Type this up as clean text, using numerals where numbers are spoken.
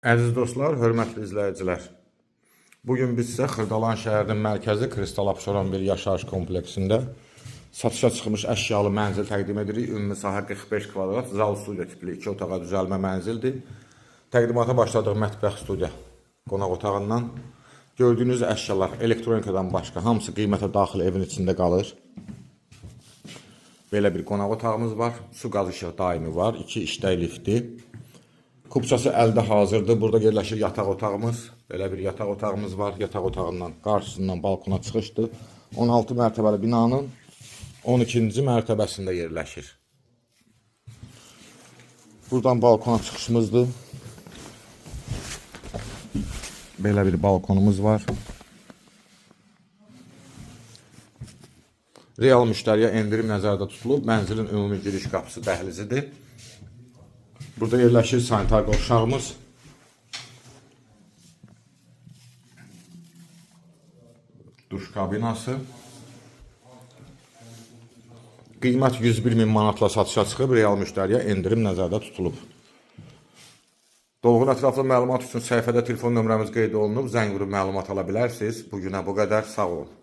Əziz dostlar, hörmətli izləyicilər. Bugün biz sizə Xırdalan şəhərinin mərkəzi Kristal Abşeron bir yaşayış kompleksində satışa çıxmış əşyalı mənzil təqdim edirik. Ümumi sahə 45 kvadrat, zal studiya tipli 2 otağa düzəlmə mənzildir. Təqdimata başladıq mətbəx studiya qonaq otağından. Gördüyünüz əşyalar elektronikadan başqa hamısı qiymətə daxil evin içində qalır. Belə bir qonaq otağımız var. Su qaz işıq daimi var. 2 işlək lifti. Kupçası əldə hazırdır. Burada yerləşir yataq otağımız. Belə bir yataq otağımız var. Yataq otağından qarşısından balkona çıxışdır. 16 mərtəbəli binanın 12-ci mərtəbəsində yerləşir. Buradan balkona çıxışımızdır. Belə bir balkonumuz var. Real müştəriyə endirim nəzərdə tutulub. Mənzilin ümumi giriş qapısı dəhlizidir. Burada yerləşir sanitar qovşağımız. Duş kabinası. Qiymət 101.000 manatla satışa çıxıb, real müştəriyə endirim nəzərdə tutulub. Dolğun ətraflı məlumat üçün səhifədə telefon nömrəmiz qeyd olunub. Zəng vurub məlumat ala bilərsiniz. Bugünə bu qədər. Sağ olun.